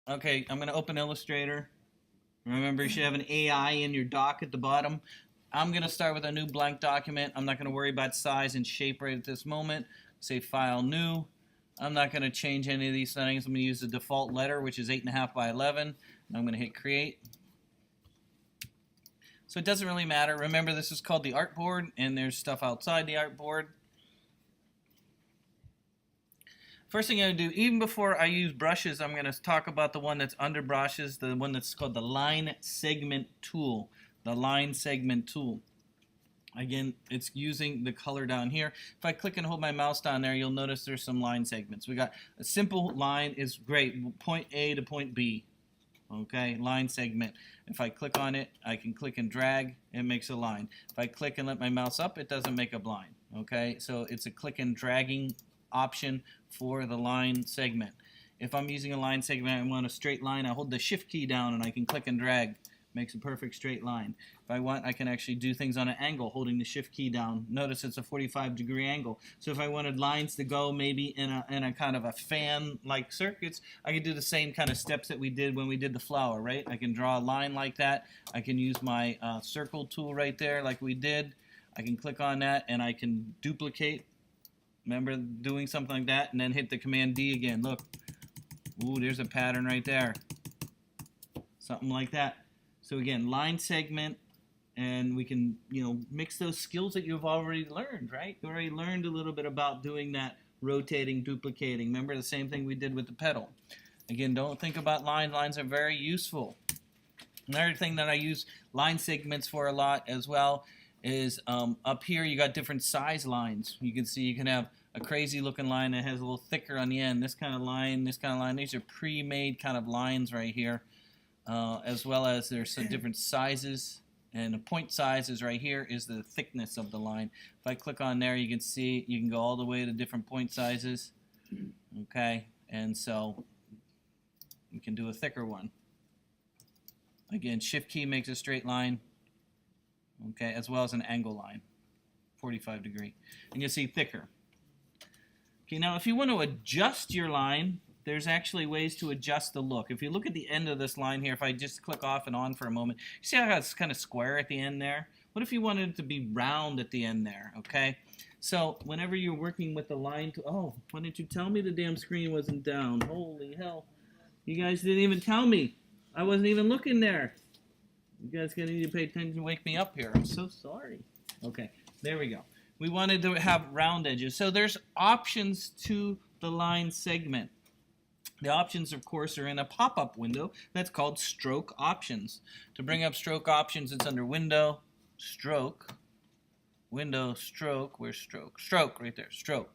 Okay, I'm going to open Illustrator. Remember, you should have an AI in your dock at the bottom. I'm going to start with a new blank document. I'm not going to worry about size and shape right at this moment. Say File, New. I'm not going to change any of these settings. I'm going to use the default letter, which is 8.5 by 11. And I'm going to hit Create. So it doesn't really matter. Remember, this is called the artboard, and there's stuff outside the artboard. First thing I'm going to do, even before I use brushes, I'm going to talk about the one that's under brushes, the one that's called the Line Segment Tool. The Line Segment Tool. Again, it's using the color down here. If I click and hold my mouse down there, you'll notice there's some line segments. We got a simple line is great, point A to point B. Okay, line segment. If I click on it, I can click and drag, it makes a line. If I click and let my mouse up, it doesn't make a line. Okay, so it's a click and dragging option for the line segment. If I'm using a line segment, I want a straight line, I hold the shift key down and I can click and drag. Makes a perfect straight line. If I want, I can actually do things on an angle holding the shift key down. Notice it's a 45-degree angle. So if I wanted lines to go maybe in a kind of a fan-like circuits, I could do the same kind of steps that we did when we did the flower, right? I can draw a line like that. I can use my circle tool right there like we did. I can click on that and I can duplicate. Remember doing something like that and then hit the Command D again. Look. Ooh, there's a pattern right there. Something like that. So again, line segment, and we can, mix those skills that you've already learned, right? You already learned a little bit about doing that rotating, duplicating. Remember the same thing we did with the pedal. Again, don't think about lines. Lines are very useful. Another thing that I use line segments for a lot as well is up here you got different size lines. You can see you can have a crazy looking line that has a little thicker on the end. This kind of line, this kind of line. These are pre-made kind of lines right here. As well as there's some different sizes, and the point size is right here is the thickness of the line. If I click on there, you can see you can go all the way to different point sizes. Okay, and so you can do a thicker one. Again, shift key makes a straight line. Okay, as well as an angle line, 45 degree, and you'll see thicker. Okay, now if you want to adjust your line, there's actually ways to adjust the look. If you look at the end of this line here, if I just click off and on for a moment, you see how it's kind of square at the end there? What if you wanted it to be round at the end there, okay? So whenever you're working with the line, oh, why didn't you tell me the damn screen wasn't down? Holy hell. You guys didn't even tell me. I wasn't even looking there. You guys gonna need to pay attention and wake me up here. I'm so sorry. Okay, there we go. We wanted to have round edges. So there's options to the line segment. The options, of course, are in a pop-up window that's called Stroke Options. To bring up Stroke Options, it's under Window, Stroke, Window, Stroke. Where's Stroke? Stroke, right there, Stroke.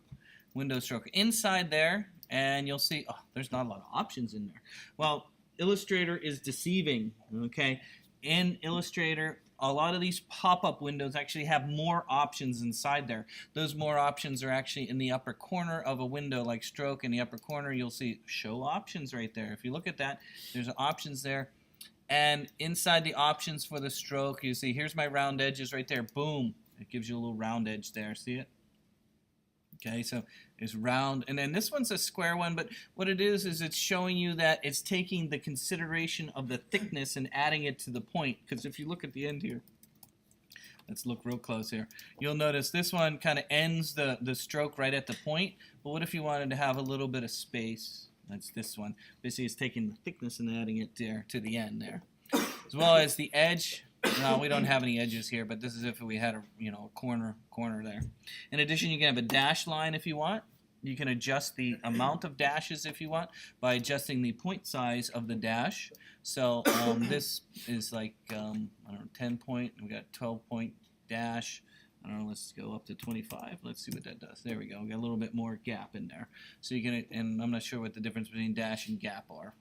Window, Stroke. Inside there, and you'll see, oh, there's not a lot of options in there. Well, Illustrator is deceiving, okay? In Illustrator, a lot of these pop-up windows actually have more options inside there. Those more options are actually in the upper corner of a window like Stroke. In the upper corner, you'll see Show Options right there. If you look at that, there's options there. And inside the options for the Stroke, you see here's my round edges right there. Boom. It gives you a little round edge there. See it? Okay, so it's round, and then this one's a square one, but what it is it's showing you that it's taking the consideration of the thickness and adding it to the point, because if you look at the end here, let's look real close here, you'll notice this one kind of ends the stroke right at the point, but what if you wanted to have a little bit of space? That's this one. Basically, it's taking the thickness and adding it there to the end there. As well as the edge. No, we don't have any edges here, but this is if we had a corner there. In addition, you can have a dash line if you want. You can adjust the amount of dashes if you want by adjusting the point size of the dash. So this is like I don't know, 10 point. We got 12 point dash. I don't know. Let's go up to 25. Let's see what that does. There we go. We got a little bit more gap in there. So you can, and I'm not sure what the difference between dash and gap are.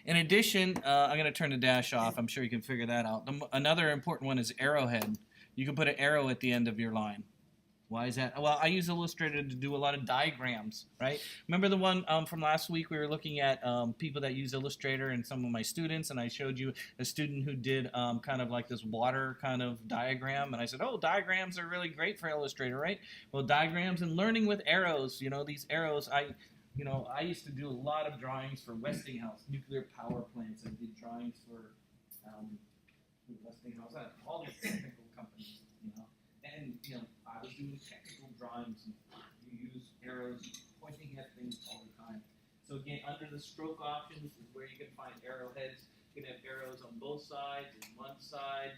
In addition, I'm going to turn the dash off. I'm sure you can figure that out. Another important one is arrowhead. You can put an arrow at the end of your line. Why is that? Well, I use Illustrator to do a lot of diagrams, right? Remember the one from last week we were looking at people that use Illustrator and some of my students, and I showed you a student who did kind of like this water kind of diagram, and I said, oh, diagrams are really great for Illustrator, right? Well, diagrams and learning with arrows, these arrows, you know, I used to do a lot of drawings for Westinghouse, nuclear power plants. I did drawings for Westinghouse, all these technical companies, you know. And, you know, I was doing technical drawings, and you use arrows pointing at things all the time. So again, under the stroke options is where you can find arrowheads. You can have arrows on both sides, and one side,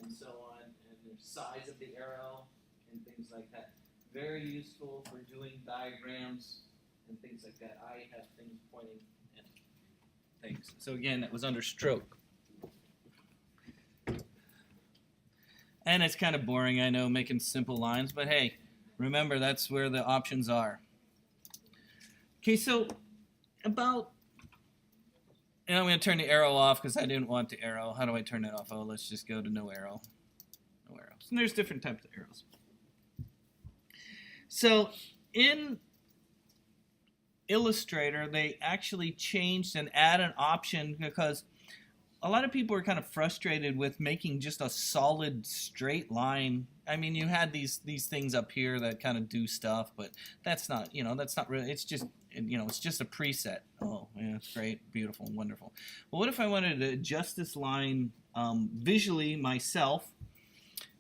and so on, and the size of the arrow, and things like that. Very useful for doing diagrams and things like that. I have things pointing at things. So again, that was under stroke. And it's kind of boring, I know, making simple lines, but hey, remember, that's where the options are. Okay, so about, and I'm going to turn the arrow off because I didn't want the arrow. How do I turn it off? Oh, let's just go to no arrow. No arrows. And there's different types of arrows. So in Illustrator, they actually changed and add an option because a lot of people were kind of frustrated with making just a solid straight line. I mean, you had these things up here that kind of do stuff, but that's not, you know, that's not really, it's just, you know, it's just a preset. Oh, yeah, it's great, beautiful, and wonderful. Well, what if I wanted to adjust this line visually myself?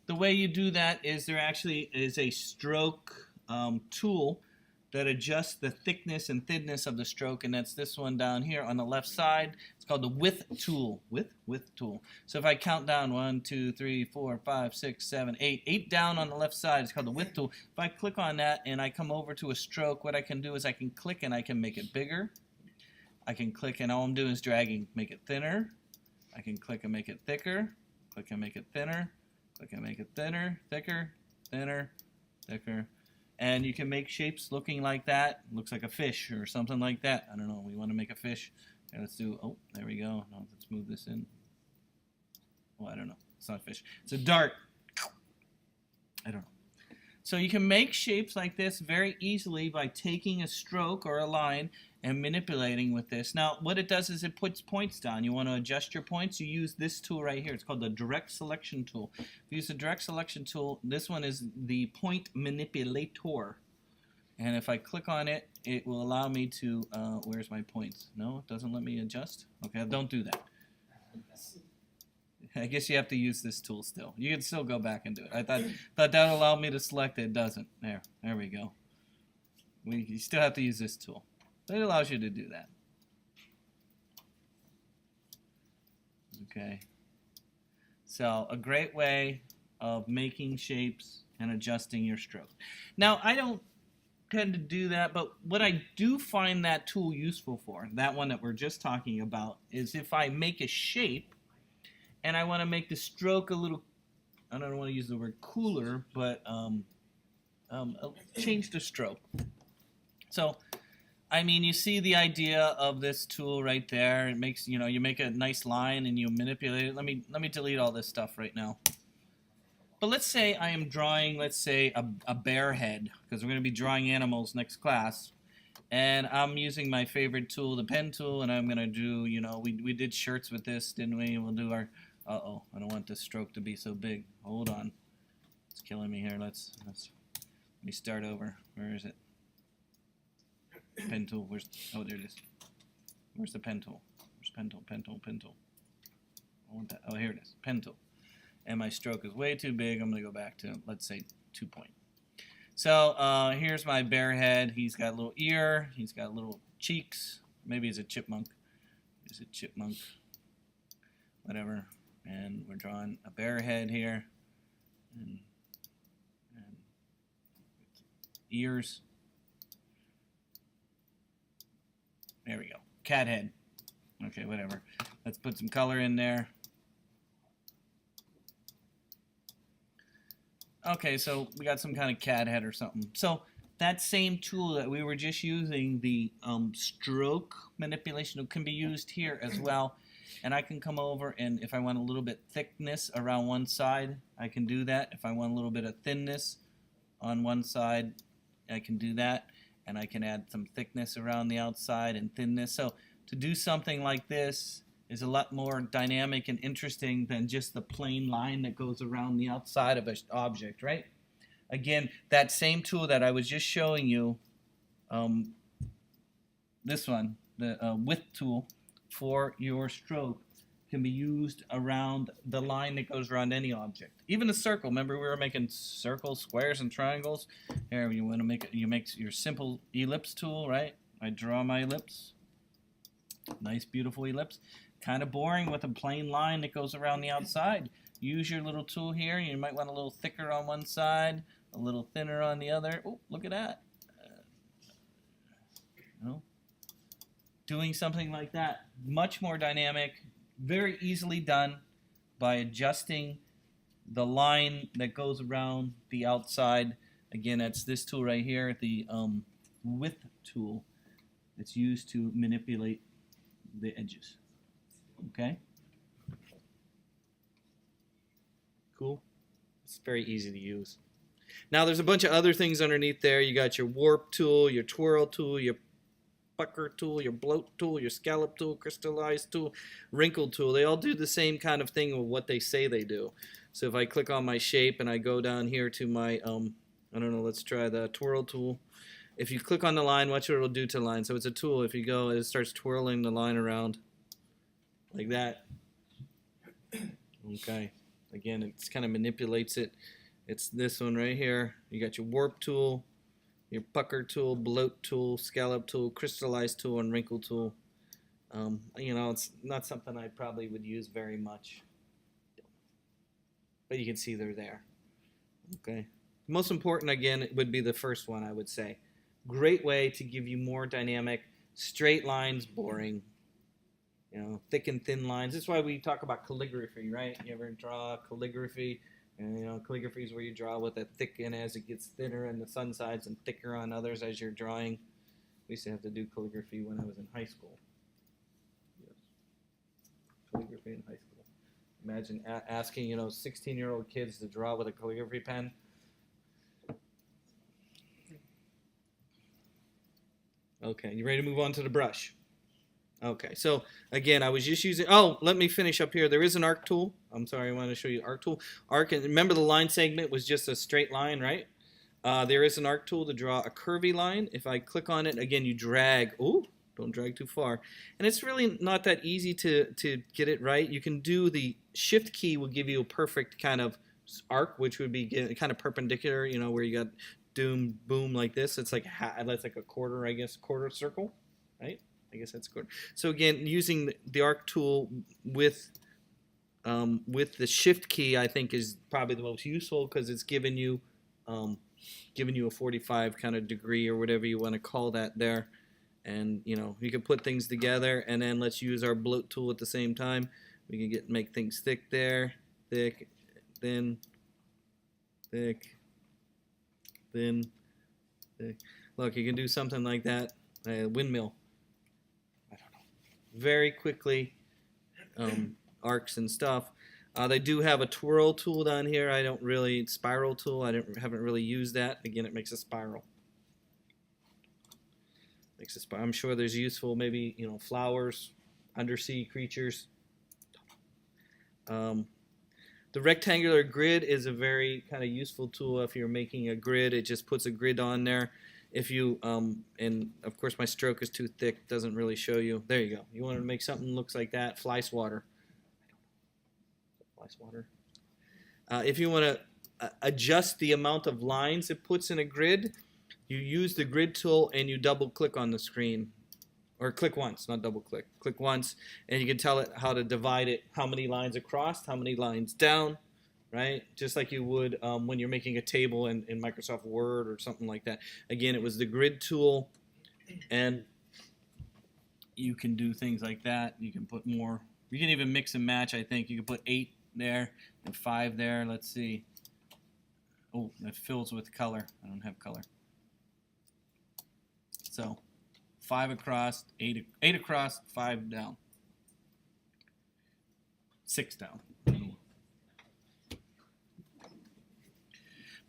The way you do that is there actually is a stroke tool that adjusts the thickness and thinness of the stroke, and that's this one down here on the left side. It's called the width tool. Width tool. So if I count down 1, 2, 3, 4, 5, 6, 7, 8, 8 down on the left side, it's called the width tool. If I click on that and I come over to a stroke, what I can do is I can click and I can make it bigger. I can click and all I'm doing is dragging, make it thinner. I can click and make it thicker. Click and make it thinner. Click and make it thinner, thicker, thinner, thicker. And you can make shapes looking like that. Looks like a fish or something like that. I don't know. We want to make a fish. Okay, let's do, oh, there we go. No, let's move this in. Oh, I don't know. It's not a fish. It's a dart. I don't know. So you can make shapes like this very easily by taking a stroke or a line and manipulating with this. Now, what it does is it puts points down. You want to adjust your points, you use this tool right here. It's called the Direct Selection tool. If you use the Direct Selection tool, this one is the point manipulator. And if I click on it, it will allow me to, where's my points? No, it doesn't let me adjust? Okay, don't do that. I guess you have to use this tool still. You can still go back and do it. I thought that would allow me to select it. It doesn't. There we go. You still have to use this tool. But it allows you to do that. Okay. So a great way of making shapes and adjusting your stroke. Now, I don't tend to do that, but what I do find that tool useful for, that one that we're just talking about, is if I make a shape and I want to make the stroke a little, I don't want to use the word cooler, but change the stroke. So, I mean, you see the idea of this tool right there. It makes, you know, you make a nice line and you manipulate it. Let me delete all this stuff right now. But let's say I am drawing, let's say, a bear head, because we're going to be drawing animals next class. And I'm using my favorite tool, the pen tool, and I'm going to do, you know, we did shirts with this, didn't we? We'll do our, uh-oh, I don't want this stroke to be so big. Hold on. It's killing me here. Let me start over. Where is it? Pen tool. Where's, oh, there it is. Where's the pen tool? Where's pen tool? Pen tool, pen tool. I want that. Oh, here it is. Pen tool. And my stroke is way too big. I'm going to go back to, let's say, 2 point. So here's my bear head. He's got a little ear. He's got little cheeks. Maybe he's a chipmunk. He's a chipmunk. Whatever. And we're drawing a bear head here. And ears. There we go. Cat head. Okay, whatever. Let's put some color in there. Okay, so we got some kind of cat head or something. So that same tool that we were just using, the stroke manipulation, can be used here as well. And I can come over, and if I want a little bit thickness around one side, I can do that. If I want a little bit of thinness on one side, I can do that. And I can add some thickness around the outside and thinness. So to do something like this is a lot more dynamic and interesting than just the plain line that goes around the outside of an object, right? Again, that same tool that I was just showing you this one, the width tool for your stroke, can be used around the line that goes around any object. Even a circle. Remember we were making circles, squares, and triangles? Here, you want to make it, you make your simple ellipse tool, right? I draw my ellipse. Nice, beautiful ellipse. Kind of boring with a plain line that goes around the outside. Use your little tool here. You might want a little thicker on one side, a little thinner on the other. Oh, look at that. Doing something like that, much more dynamic, very easily done by adjusting the line that goes around the outside. Again, that's this tool right here, the width tool. It's used to manipulate the edges. Okay? Cool. It's very easy to use. Now there's a bunch of other things underneath there. You got your warp tool, your twirl tool, your pucker tool, your bloat tool, your scallop tool, crystallize tool, wrinkle tool. They all do the same kind of thing with what they say they do. So if I click on my shape and I go down here to my, I don't know, let's try the twirl tool. If you click on the line, watch what it'll do to the line. So it's a tool. If you go, it starts twirling the line around like that. Okay. Again, it kind of manipulates it. It's this one right here. You got your warp tool, your pucker tool, bloat tool, scallop tool, crystallize tool, and wrinkle tool. You know, it's not something I probably would use very much, but you can see they're there. Okay. Most important, again, would be the first one, I would say. Great way to give you more dynamic. Straight lines, boring. You know, thick and thin lines. That's why we talk about calligraphy, right? You ever draw calligraphy? And, you know, calligraphy is where you draw with a thick and as it gets thinner on the sun sides and thicker on others as you're drawing. We used to have to do calligraphy when I was in high school. Yes. Calligraphy in high school. Imagine asking, you know, 16-year-old kids to draw with a calligraphy pen. Okay, you ready to move on to the brush? Okay, so again, I was just using, oh, let me finish up here. There is an arc tool. I'm sorry, I want to show you arc tool. Arc, and remember the line segment was just a straight line, right? There is an arc tool to draw a curvy line. If I click on it, again, you drag. Oh, don't drag too far. And it's really not that easy to get it right. You can do the shift key will give you a perfect kind of arc, which would be kind of perpendicular, you know, where you got doom, boom like this. It's like that's like a quarter, I guess, quarter circle, right? I guess that's good. So again, using the arc tool with the shift key, I think is probably the most useful because it's giving you a 45 kind of degree or whatever you want to call that there, and you know you can put things together. And then let's use our bloat tool at the same time. We can make things thick there, thick, thin, thick, thin, thick. Look, you can do something like that. Windmill. Very quickly, arcs and stuff. They do have a twirl tool down here. I don't really, spiral tool, haven't really used that. Again, it makes a spiral. I'm sure there's useful, maybe, you know, flowers, undersea creatures. The rectangular grid is a very kind of useful tool if you're making a grid. It just puts a grid on there. If you, and of course my stroke is too thick, doesn't really show you. There you go. You want to make something that looks like that, fly swatter. Fly swatter. If you want to adjust the amount of lines it puts in a grid, you use the grid tool and you double click on the screen. Or click once, not double click. Click once, and you can tell it how to divide it, how many lines across, how many lines down. Right? Just like you would when you're making a table in Microsoft Word or something like that. Again, it was the grid tool, and you can do things like that. You can put more. You can even mix and match, I think. You can put 8 there and 5 there. Let's see. Oh, that fills with color. I don't have color. So 5 across, 8 across, 5 down. 6 down.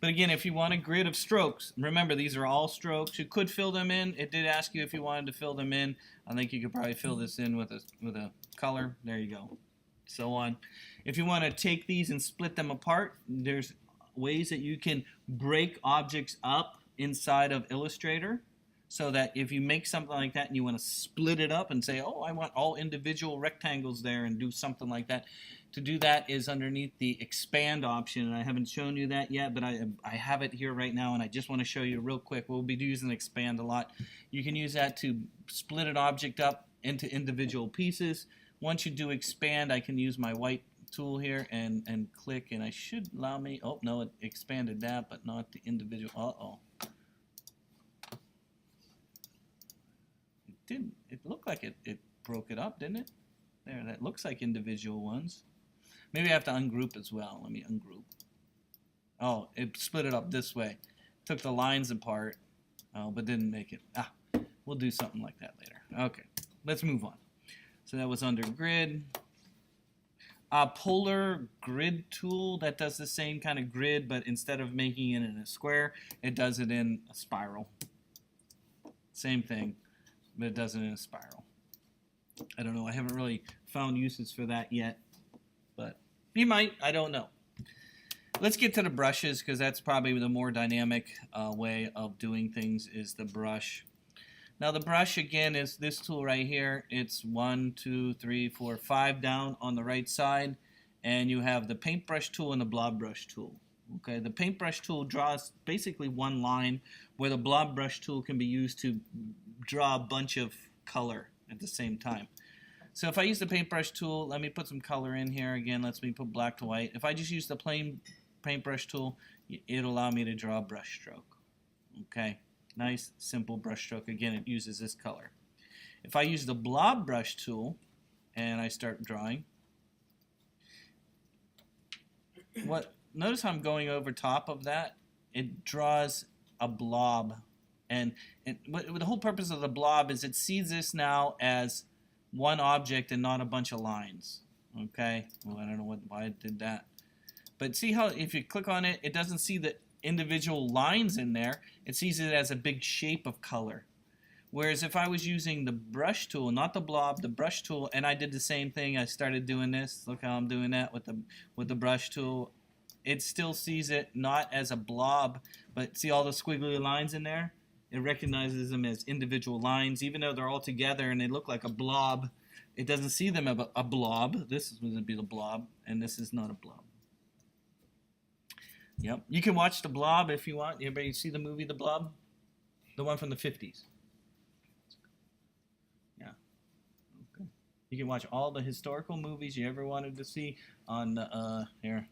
But again, if you want a grid of strokes, remember these are all strokes. You could fill them in. It did ask you if you wanted to fill them in. I think you could probably fill this in with a color. There you go. So on. If you want to take these and split them apart, there's ways that you can break objects up inside of Illustrator. so that if you make something like that and you want to split it up and say, oh, I want all individual rectangles there and do something like that, to do that is underneath the expand option, and I haven't shown you that yet, but I have it here right now, and I just want to show you real quick. We'll be using expand a lot. You can use that to split an object up into individual pieces. Once you do expand, I can use my white tool here and click, and I should allow me, oh no, it expanded that, but not the individual. It looked like it broke it up, didn't it? There, that looks like individual ones. Maybe I have to ungroup as well. Let me ungroup. Oh, it split it up this way. Took the lines apart, but didn't make it. We'll do something like that later. Okay, let's move on. So that was under grid. Polar grid tool, that does the same kind of grid, but instead of making it in a square, it does it in a spiral. Same thing, but it does it in a spiral. I don't know. I haven't really found uses for that yet, but you might. I don't know. Let's get to the brushes, because that's probably the more dynamic way of doing things is the brush. Now the brush again is this tool right here. It's 1, 2, 3, 4, 5 down on the right side, and you have the paintbrush tool and the blob brush tool. Okay, the paintbrush tool draws basically one line, where the blob brush tool can be used to draw a bunch of color at the same time. So if I use the paintbrush tool, let me put some color in here again. Let's me put black to white. If I just use the plain paintbrush tool, it'll allow me to draw a brush stroke. Okay, nice simple brush stroke. Again, it uses this color. If I use the blob brush tool and I start drawing, notice how I'm going over top of that? It draws a blob. And the whole purpose of the blob is it sees this now as one object and not a bunch of lines. Okay? Well, I don't know why it did that. But see how if you click on it, it doesn't see the individual lines in there. It sees it as a big shape of color. Whereas if I was using the brush tool, not the blob, the brush tool, and I did the same thing, I started doing this. Look how I'm doing that with the brush tool. It still sees it not as a blob, but see all the squiggly lines in there? It recognizes them as individual lines, even though they're all together and they look like a blob. It doesn't see them as a blob. This is going to be the blob, and this is not a blob. Yep. You can watch The Blob if you want. Everybody see the movie The Blob? The one from the 50s. Yeah. Okay. You can watch all the historical movies you ever wanted to see on here.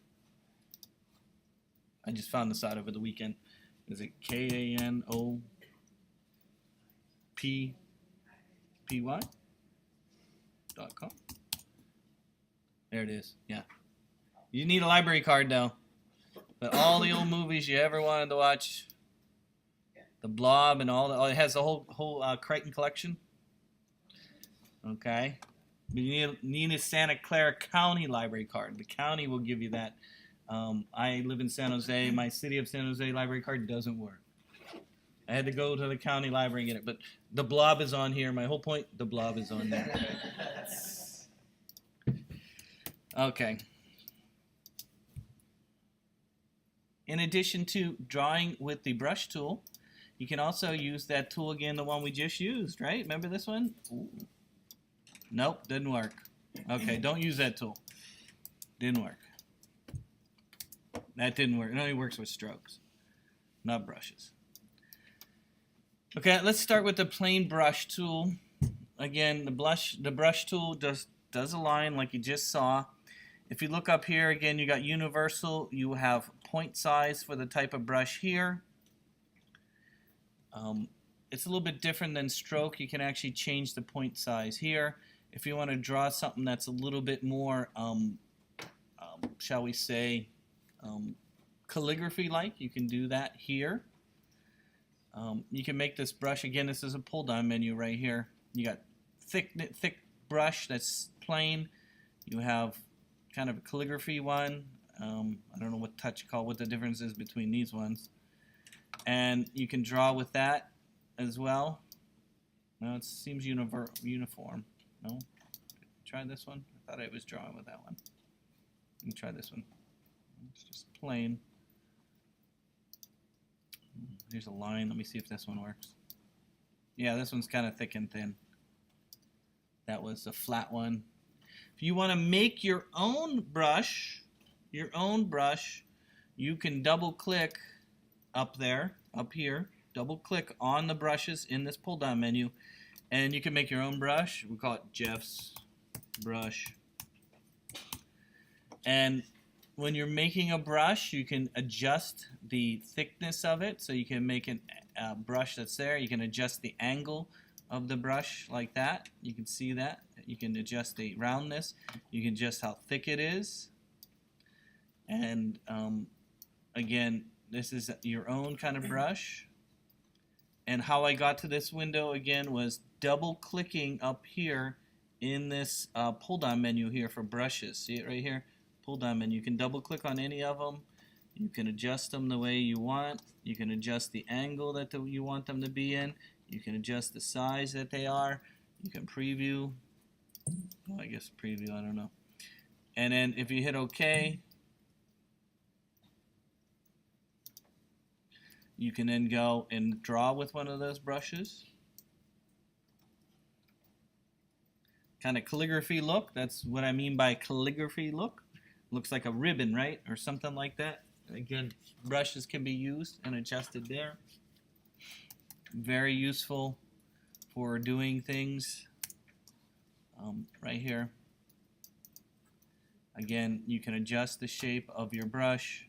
I just found this out over the weekend. Is it KANOPPY.com? There it is. Yeah. You need a library card though. But all the old movies you ever wanted to watch, The Blob and it has the whole Crichton collection. Okay. But you need a Santa Clara County library card. The county will give you that. I live in San Jose. My City of San Jose library card doesn't work. I had to go to the county library and get it. But The Blob is on here. My whole point, The Blob is on there. Okay. In addition to drawing with the brush tool, you can also use that tool again, the one we just used, right? Remember this one? Ooh. Nope, didn't work. Okay, don't use that tool. Didn't work. That didn't work. It only works with strokes, not brushes. Okay, let's start with the plain brush tool. Again, the brush tool does a line like you just saw. If you look up here, again, you got universal. You have point size for the type of brush here. It's a little bit different than stroke. You can actually change the point size here. If you want to draw something that's a little bit more, shall we say, calligraphy-like, you can do that here. You can make this brush, again, this is a pull-down menu right here. You got thick brush that's plain. You have kind of a calligraphy one. I don't know what what the difference is between these ones. And you can draw with that as well. No, it seems uniform. No? Try this one. I thought I was drawing with that one. Let me try this one. It's just plain. Here's a line. Let me see if this one works. Yeah, this one's kind of thick and thin. That was a flat one. If you want to make your own brush, you can double click up here, double click on the brushes in this pull down menu, and you can make your own brush. We call it Jeff's brush. And when you're making a brush, you can adjust the thickness of it, so you can make a brush that's there. You can adjust the angle of the brush like that. You can see that. You can adjust the roundness. You can adjust how thick it is. And again, this is your own kind of brush. And how I got to this window again was double clicking up here in this pull down menu here for brushes. See it right here? Pull down menu. You can double click on any of them. You can adjust them the way you want. You can adjust the angle that you want them to be in. You can adjust the size that they are. You can preview. Well, I guess preview, I don't know. And then if you hit OK, you can then go and draw with one of those brushes. Kind of calligraphy look. That's what I mean by calligraphy look. Looks like a ribbon, right? Or something like that. Again, brushes can be used and adjusted there. Very useful for doing things. Right here. Again, you can adjust the shape of your brush.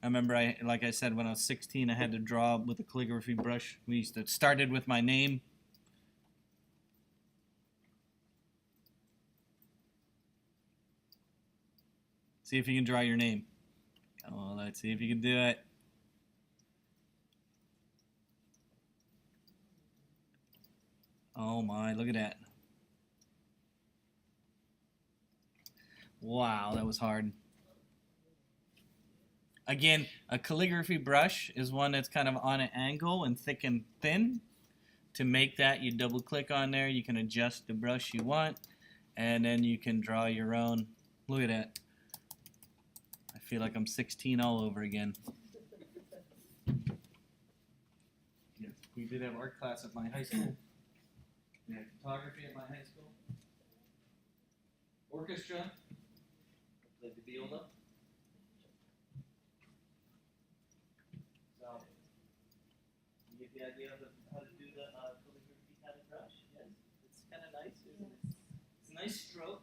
I remember, like I said, when I was 16, I had to draw with a calligraphy brush. Started with my name. See if you can draw your name. Oh, let's see if you can do it. Oh my, look at that. Wow, that was hard. Again, a calligraphy brush is one that's kind of on an angle and thick and thin. To make that, you double click on there. You can adjust the brush you want, and then you can draw your own. Look at that. I feel like I'm 16 all over again. Yes, we did have art class at my high school. We had photography at my high school. Orchestra. Played the viola. So, you get the idea of how to do the calligraphy kind of brush? Yes, it's kind of nice, isn't it? It's a nice stroke.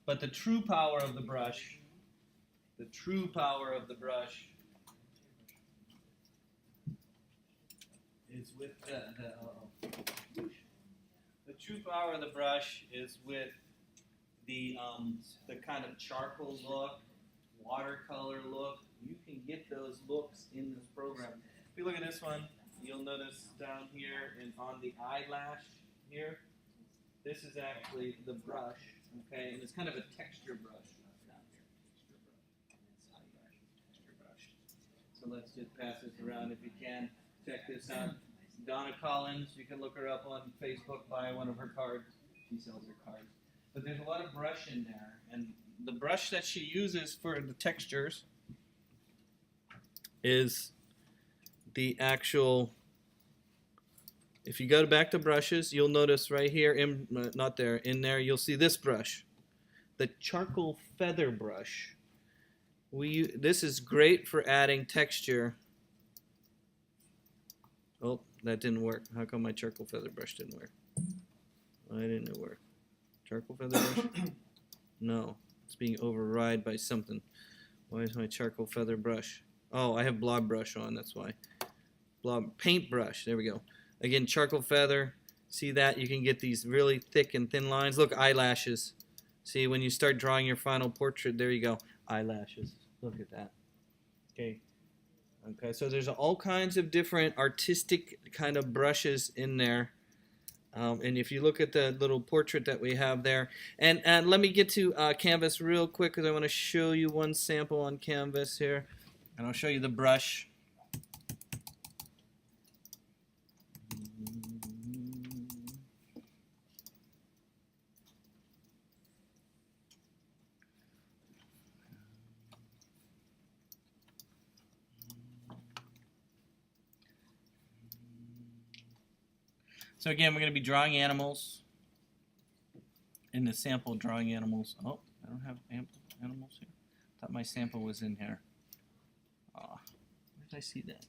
But the true power of the brush, is with the true power of the brush is with the kind of charcoal look, watercolor look. You can get those looks in this program. If you look at this one, you'll notice down here and on the eyelash here, this is actually the brush. Okay, and it's kind of a texture brush. So let's just pass this around if you can. Check this out. Donna Collins, you can look her up on Facebook, buy one of her cards. She sells her cards. But there's a lot of brush in there. And the brush that she uses for the textures is the actual... If you go back to brushes, you'll notice right here, in there, you'll see this brush, the charcoal feather brush. This is great for adding texture. Oh, that didn't work. How come my charcoal feather brush didn't work? Why didn't it work? Charcoal feather brush? No, it's being override by something. Why is my charcoal feather brush? Oh, I have blob brush on, that's why. Blob paint brush, there we go. Again, charcoal feather, see that? You can get these really thick and thin lines. Look, eyelashes. See, when you start drawing your final portrait, there you go, eyelashes. Look at that. Okay, so there's all kinds of different artistic kind of brushes in there. And if you look at the little portrait that we have there, and let me get to Canvas real quick because I want to show you one sample on Canvas here. And I'll show you the brush. So again, we're going to be drawing animals. In the sample, drawing animals. Oh, I don't have animals here. Thought my sample was in here. Where did I see that?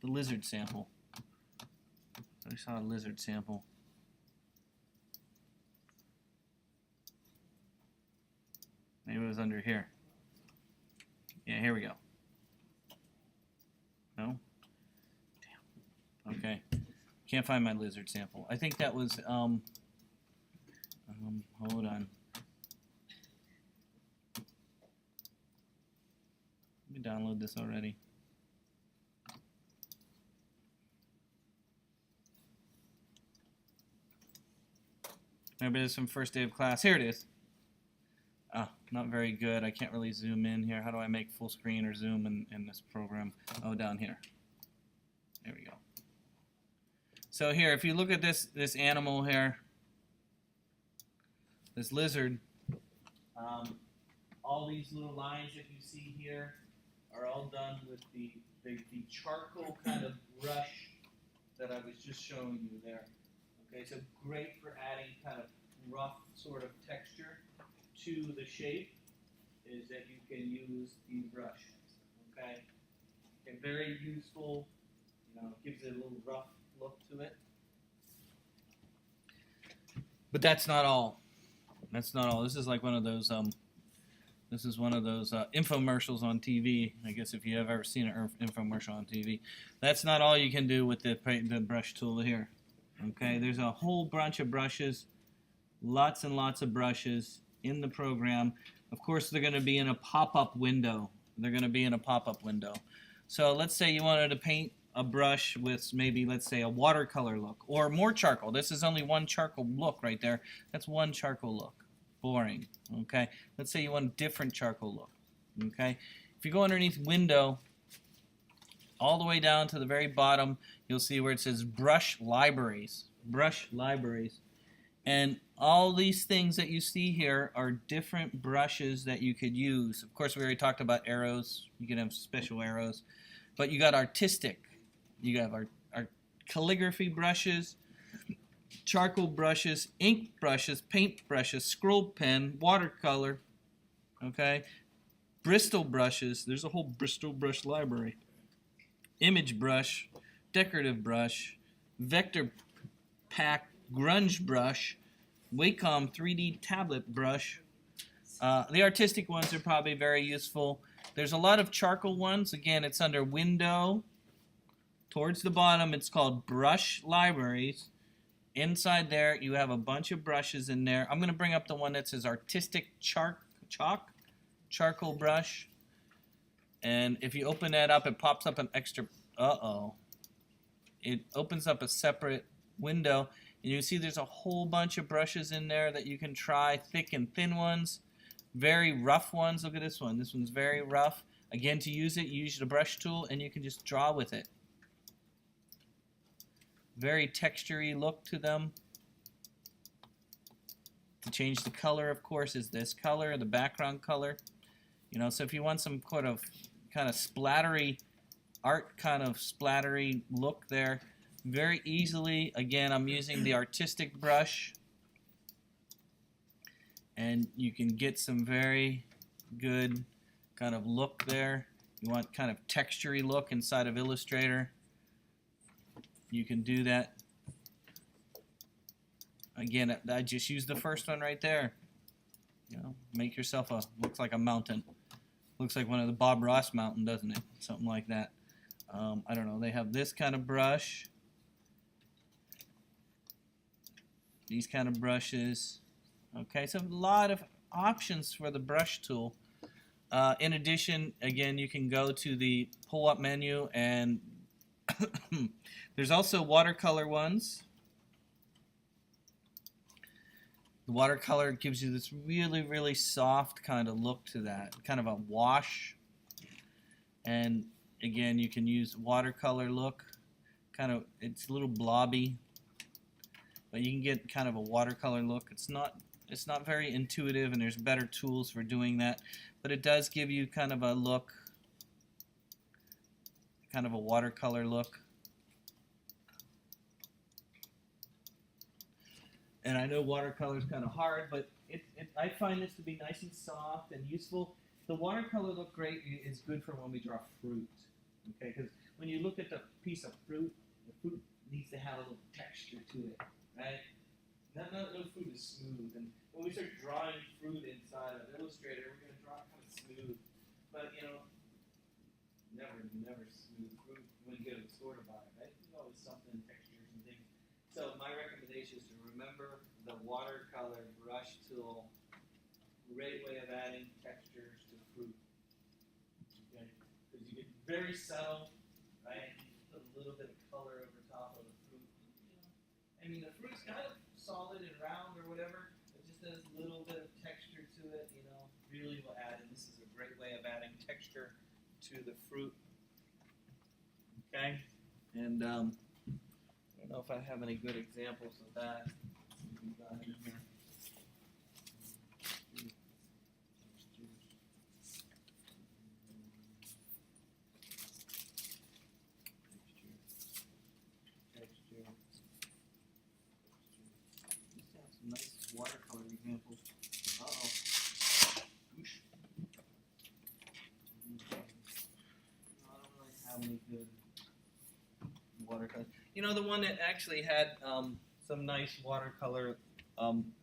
The lizard sample. I saw a lizard sample. Maybe it was under here. Yeah, here we go. No? Damn. Okay. Can't find my lizard sample. I think that was, hold on. Let me download this already. Maybe there's some first day of class. Here it is. Not very good. I can't really zoom in here. How do I make full screen or zoom in this program? Oh, down here. There we go. So here, if you look at this animal here, this lizard, all these little lines that you see here are all done with the charcoal kind of brush that I was just showing you there. Okay, so great for adding kind of rough sort of texture to the shape is that you can use these brushes. Okay, and very useful. You know, gives it a little rough look to it. But that's not all. That's not all. This is like one of those. This is one of those infomercials on TV. I guess if you have ever seen an infomercial on TV, that's not all you can do with the brush tool here. Okay, there's a whole bunch of brushes, lots and lots of brushes in the program. Of course, they're going to be in a pop-up window. They're going to be in a pop-up window. So let's say you wanted to paint a brush with maybe, let's say, a watercolor look or more charcoal. This is only one charcoal look right there. That's one charcoal look. Boring. Okay. Let's say you want a different charcoal look. Okay. If you go underneath window, all the way down to the very bottom, you'll see where it says brush libraries. Brush libraries. And all these things that you see here are different brushes that you could use. Of course, we already talked about arrows. You can have special arrows. But you got artistic. You have our calligraphy brushes, charcoal brushes, ink brushes, paint brushes, scroll pen, watercolor, okay? Bristol brushes. There's a whole Bristol brush library. Image brush, decorative brush, vector pack, grunge brush, Wacom 3D tablet brush. The artistic ones are probably very useful. There's a lot of charcoal ones. Again, it's under window. Towards the bottom, it's called brush libraries. Inside there, you have a bunch of brushes in there. I'm going to bring up the one that says artistic charcoal brush. And if you open that up, it pops up an extra, it opens up a separate window. And you see there's a whole bunch of brushes in there that you can try, thick and thin ones, very rough ones. Look at this one. This one's very rough. Again, to use it, you use the brush tool and you can just draw with it. Very textury look to them. To change the color, of course, is this color, the background color. You know, so if you want some kind of splattery, art kind of splattery look there, very easily, again, I'm using the artistic brush. And you can get some very good kind of look there. You want kind of textury look inside of Illustrator. You can do that. Again, I just used the first one right there. You know, make yourself looks like a mountain. Looks like one of the Bob Ross mountain, doesn't it? Something like that. I don't know. They have this kind of brush. These kind of brushes. Okay, so a lot of options for the brush tool. In addition, again, you can go to the pull-up menu and there's also watercolor ones. The watercolor gives you this really, really soft kind of look to that, kind of a wash. And again, you can use watercolor look. Kind of, it's a little blobby, but you can get kind of a watercolor look. It's not very intuitive, and there's better tools for doing that, but it does give you kind of a look, kind of a watercolor look. And I know watercolor is kind of hard, but I find this to be nice and soft and useful. The watercolor look great is good for when we draw fruit. Okay, because when you look at the piece of fruit, the fruit needs to have a little texture to it, right? No fruit is smooth. And when we start drawing fruit inside of Illustrator, we're going to draw it kind of smooth. But, you know, never smooth fruit when you go to the store to buy it, right? There's always something, textures and things. So my recommendation is to remember the watercolor brush tool. Great way of adding textures to fruit. Okay? Because you get very subtle, right? Put a little bit of color over top of the fruit. You know, I mean, the fruit's kind of solid and round or whatever. It just has a little bit of texture to it, you know. Really will add, and this is a great way of adding texture to the fruit. Okay? And I don't know if I have any good examples of that. Nice watercolor examples. Uh-oh. Oosh. I don't really have any good watercolor. You know, the one that actually had some nice watercolor,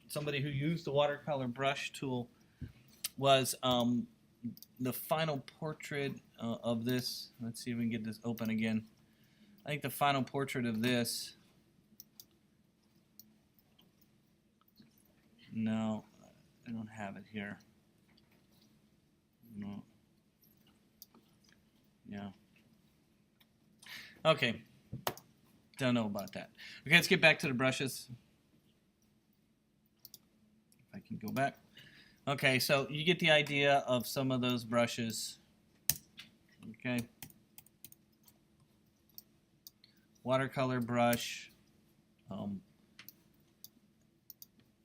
somebody who used the watercolor brush tool was the final portrait of this. Let's see if we can get this open again. I think the final portrait of this. No, I don't have it here. No. Yeah. Okay. Don't know about that. Okay, let's get back to the brushes. If I can go back. Okay, so you get the idea of some of those brushes. Okay. Watercolor brush.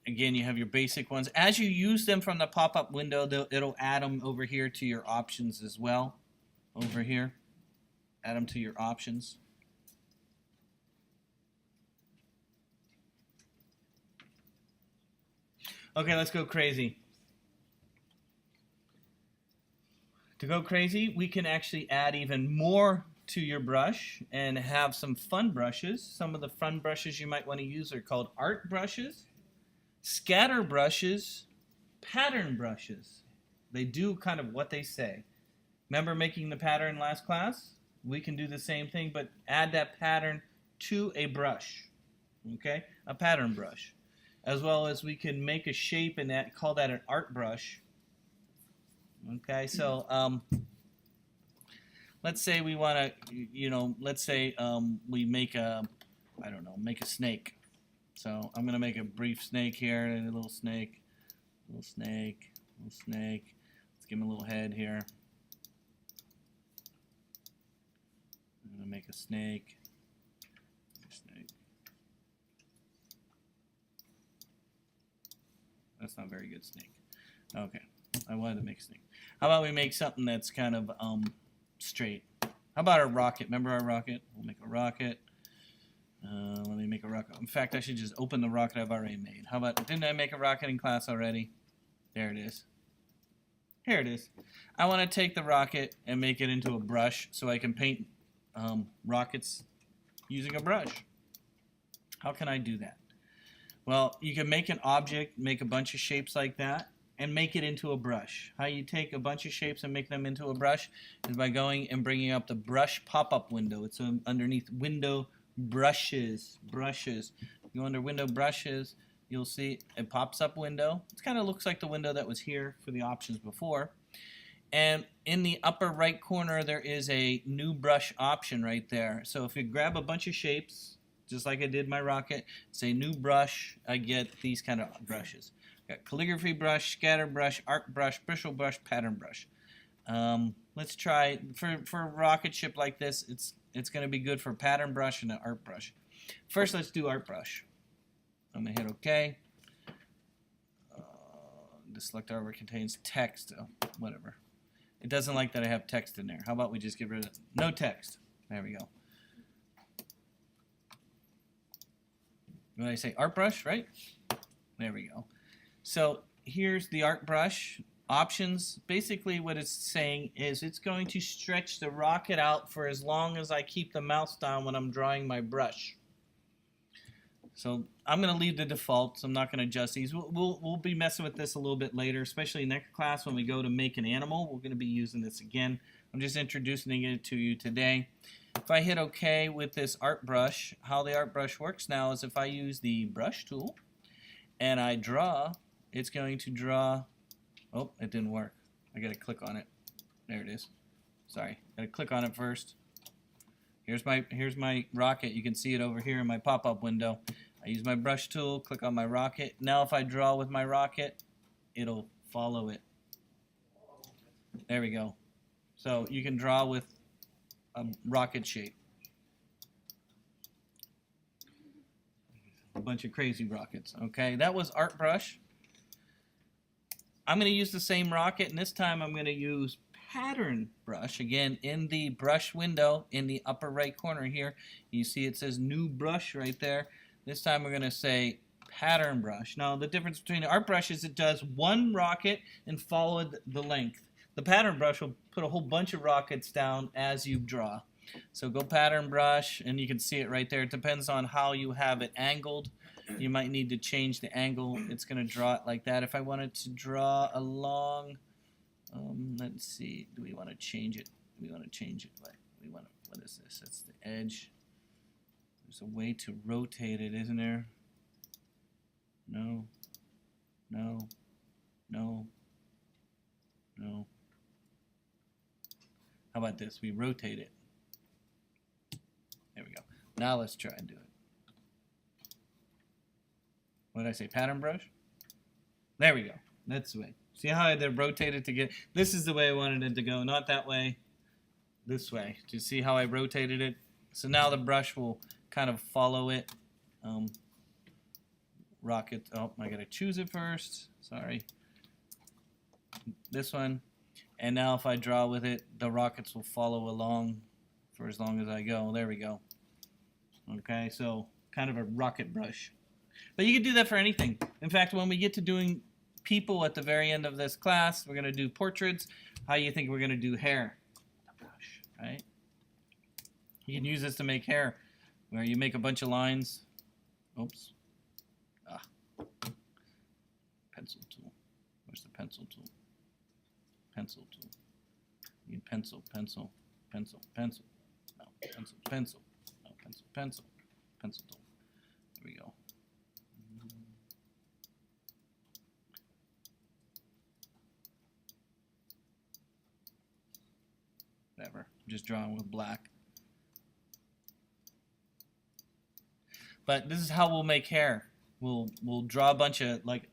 Again, you have your basic ones. As you use them from the pop-up window, it'll add them over here to your options as well. Over here. Add them to your options. Okay, let's go crazy. To go crazy, we can actually add even more to your brush and have some fun brushes. Some of the fun brushes you might want to use are called art brushes, scatter brushes, pattern brushes. They do kind of what they say. Remember making the pattern last class? We can do the same thing, but add that pattern to a brush. Okay? A pattern brush. As well as we can make a shape and call that an art brush. Okay, so let's say we want to, you know, let's say we make a, I don't know, make a snake. So I'm going to make a brief snake here, and a little snake, little snake, little snake. Let's give him a little head here. I'm going to make a snake. That's not a very good snake. Okay, I wanted to make a snake. How about we make something that's kind of straight? How about our rocket? Remember our rocket? We'll make a rocket. Let me make a rocket. In fact, I should just open the rocket I've already made. How about, didn't I make a rocket in class already? There it is. Here it is. I want to take the rocket and make it into a brush so I can paint rockets using a brush. How can I do that? Well, you can make an object, make a bunch of shapes like that, and make it into a brush. How you take a bunch of shapes and make them into a brush is by going and bringing up the brush pop-up window. It's underneath window brushes. Brushes. You go under window brushes, you'll see it pops up window. It kind of looks like the window that was here for the options before. And in the upper right corner, there is a new brush option right there. So if you grab a bunch of shapes, just like I did my rocket, say new brush, I get these kind of brushes. Got calligraphy brush, scatter brush, art brush, bristle brush, pattern brush. Let's try, for a rocket ship like this, it's going to be good for pattern brush and an art brush. First, let's do art brush. I'm going to hit OK. The select artwork contains text. Oh, whatever. It doesn't like that I have text in there. How about we just get rid of no text? There we go. When I say art brush, right? There we go. So here's the art brush options. Basically what it's saying is it's going to stretch the rocket out for as long as I keep the mouse down when I'm drawing my brush. So I'm going to leave the defaults. I'm not going to adjust these. We'll be messing with this a little bit later, especially next class when we go to make an animal. We're going to be using this again. I'm just introducing it to you today. If I hit OK with this art brush, how the art brush works now is if I use the brush tool and I draw, it's going to draw. Oh, it didn't work. I got to click on it. There it is. Sorry, got to click on it first. Here's my rocket. You can see it over here in my pop-up window. I use my brush tool, click on my rocket. Now if I draw with my rocket, it'll follow it. There we go. So you can draw with a rocket shape. A bunch of crazy rockets. Okay, that was art brush. I'm going to use the same rocket, and this time I'm going to use pattern brush. Again, in the brush window in the upper right corner here, you see it says new brush right there. This time we're going to say pattern brush. Now the difference between the art brush is it does one rocket and follow the length. The pattern brush will put a whole bunch of rockets down as you draw. So go pattern brush, and you can see it right there. It depends on how you have it angled. You might need to change the angle. It's going to draw it like that. If I wanted to draw along, let's see, do we want to change it? We want to change it. What is this? That's the edge. There's a way to rotate it, isn't there? No, no, no, no. How about this? We rotate it. There we go. Now let's try and do it. What did I say? Pattern brush? There we go. That's the way. See how I had to rotate it to get... This is the way I wanted it to go, not that way. This way. Do you see how I rotated it? So now the brush will kind of follow it. Rocket. Oh, I got to choose it first. Sorry. This one. And now if I draw with it, the rockets will follow along for as long as I go. There we go. Okay, so kind of a rocket brush. But you can do that for anything. In fact, when we get to doing people at the very end of this class, we're going to do portraits. How do you think we're going to do hair? The brush, right? You can use this to make hair, where you make a bunch of lines. Oops. Pencil tool. Where's the pencil tool? Pencil tool. You need pencil, pencil, pencil, pencil. No, pencil, pencil. No, pencil, pencil. Pencil tool. There we go. Whatever. I'm just drawing with black. But this is how we'll make hair. We'll draw a bunch of, like,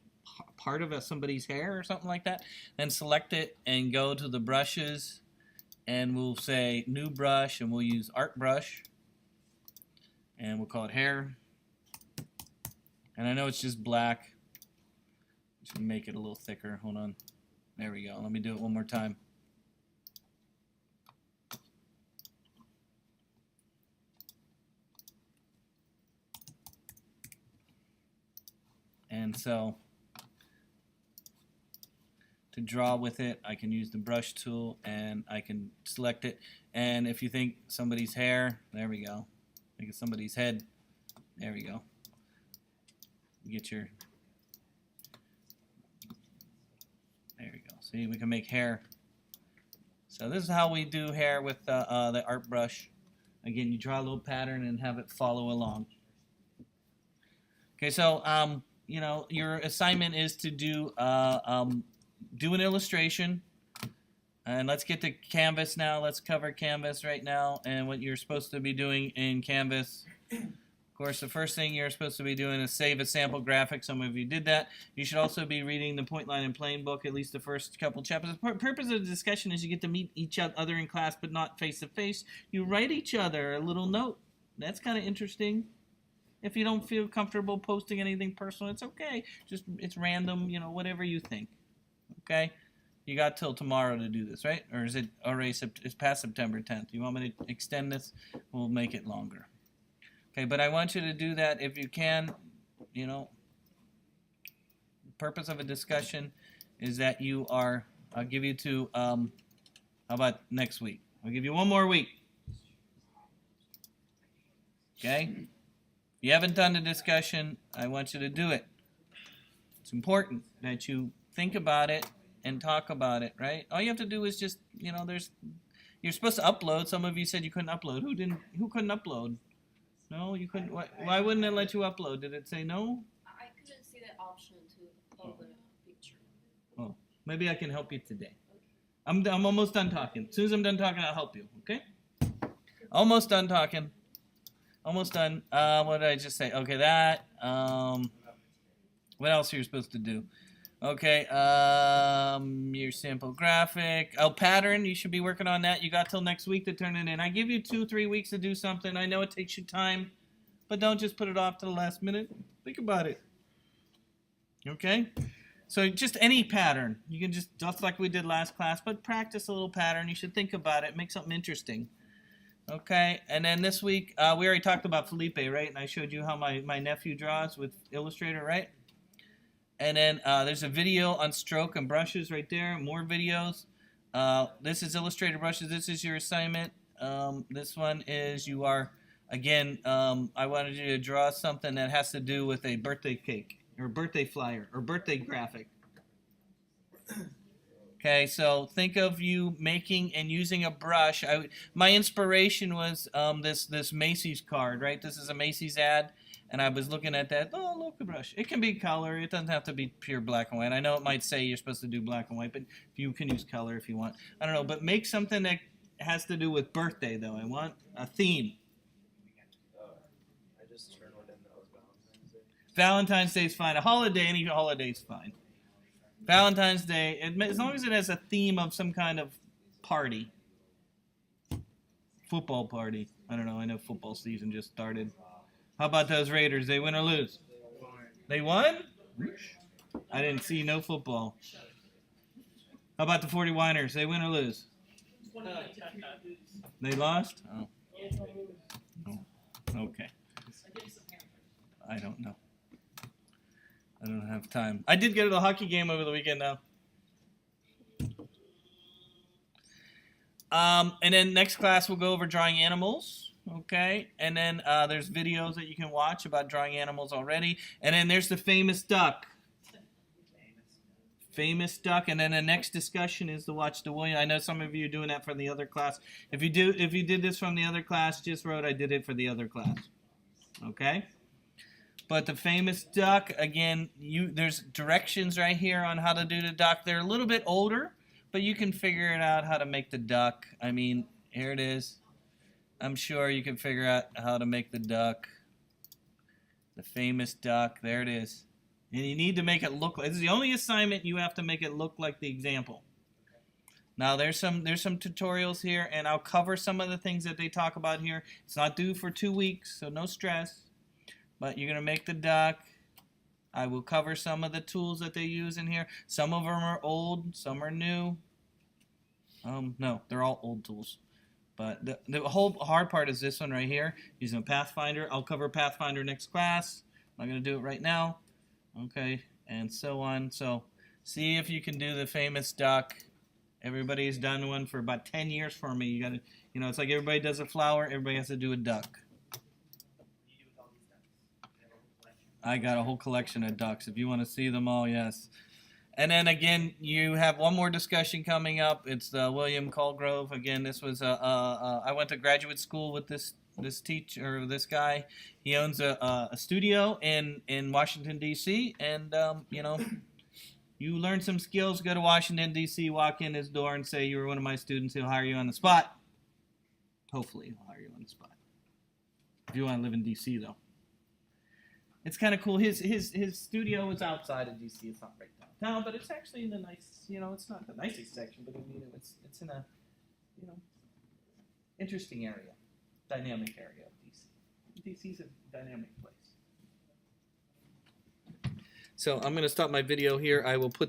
part of somebody's hair or something like that, then select it and go to the brushes, and we'll say new brush, and we'll use art brush, and we'll call it hair. And I know it's just black. Just make it a little thicker. Hold on. There we go. Let me do it one more time. And so to draw with it, I can use the brush tool and I can select it. And if you think somebody's hair, there we go. Think of somebody's head. There we go. You get your, there we go. See, we can make hair. So this is how we do hair with the art brush. Again, you draw a little pattern and have it follow along. Okay, so you know, your assignment is to do do an illustration. And let's get to Canvas now. Let's cover Canvas right now and what you're supposed to be doing in Canvas. Of course, the first thing you're supposed to be doing is save a sample graphic. Some of you did that. You should also be reading the Point, Line, and Plane book, at least the first couple chapters. The purpose of the discussion is you get to meet each other in class, but not face-to-face. You write each other a little note. That's kind of interesting. If you don't feel comfortable posting anything personal, it's okay. Just, it's random, you know, whatever you think. Okay? You got till tomorrow to do this, right? Or is it already, it's past September 10th? You want me to extend this? We'll make it longer. Okay, but I want you to do that if you can. you know, the purpose of a discussion is that you are, I'll give you to, how about next week? I'll give you one more week. Okay? If you haven't done the discussion, I want you to do it. It's important that you think about it and talk about it, right? All you have to do is just, you know, you're supposed to upload. Some of you said you couldn't upload. Who couldn't upload? No, you couldn't. Why wouldn't it let you upload? Did it say no? I couldn't see the option to upload the picture. Oh, maybe I can help you today. I'm almost done talking. As soon as I'm done talking, I'll help you, okay? Almost done talking. Almost done. What did I just say? Okay, that. What else are you supposed to do? Okay, your sample graphic. Oh, pattern, you should be working on that. You got till next week to turn it in. I give you 2-3 weeks to do something. I know it takes you time, but don't just put it off to the last minute. Think about it. Okay? So just any pattern. You can just like we did last class, but practice a little pattern. You should think about it. Make something interesting. Okay, and then this week, we already talked about Felipe, right? And I showed you how my nephew draws with Illustrator, right? And then there's a video on stroke and brushes right there. More videos. This is Illustrator brushes. This is your assignment. This one is you are, again, I wanted you to draw something that has to do with a birthday cake or birthday flyer or birthday graphic. Okay, so think of you making and using a brush. My inspiration was this Macy's card, right? This is a Macy's ad. And I was looking at that. Oh, look, the brush. It can be color. It doesn't have to be pure black and white. I know it might say you're supposed to do black and white, but you can use color if you want. I don't know, but make something that has to do with birthday, though. I want a theme. I just turned one in that was Valentine's Day. Valentine's Day is fine. A holiday, any holiday is fine. Valentine's Day, as long as it has a theme of some kind of party. Football party. I don't know. I know football season just started. How about those Raiders? They win or lose? They won? I didn't see no football. How about the 49ers? They win or lose? They lost? Oh. Okay. I don't know. I don't have time. I did go to the hockey game over the weekend, though. And then next class we'll go over drawing animals. Okay, and then there's videos that you can watch about drawing animals already. And then there's the famous duck. Famous duck. And then the next discussion is to watch the William. I know some of you are doing that from the other class. If you did this from the other class, just wrote I did it for the other class. Okay? But the famous duck, again, there's directions right here on how to do the duck. They're a little bit older, but you can figure it out how to make the duck. I mean, here it is. I'm sure you can figure out how to make the duck. The famous duck. There it is. And you need to make it look like, this is the only assignment you have to make it look like the example. Now there's some tutorials here, and I'll cover some of the things that they talk about here. It's not due for 2 weeks, so no stress. But you're gonna make the duck. I will cover some of the tools that they use in here. Some of them are old, some are new. No, they're all old tools. But the whole hard part is this one right here, using a Pathfinder. I'll cover Pathfinder next class. I'm not going to do it right now. Okay, and so on. So see if you can do the famous duck. Everybody's done one for about 10 years for me. You got to, you know, it's like everybody does a flower, everybody has to do a duck. I got a whole collection of ducks. If you want to see them all, yes. And then again, you have one more discussion coming up. It's William Colgrove. Again, this was I went to graduate school with this teacher, this guy. He owns a studio in Washington D.C. and you know, you learn some skills. Go to Washington D.C., walk in his door, and say you were one of my students. He'll hire you on the spot. Hopefully, he'll hire you on the spot. If you want to live in D.C., though, it's kind of cool. His studio is outside of D.C. It's not right downtown, but it's actually in a nice, you know, it's not the nicest section, but I mean, it's in a, you know, interesting area, dynamic area of D.C. D.C.'s a dynamic place. So I'm going to stop my video here. I will put this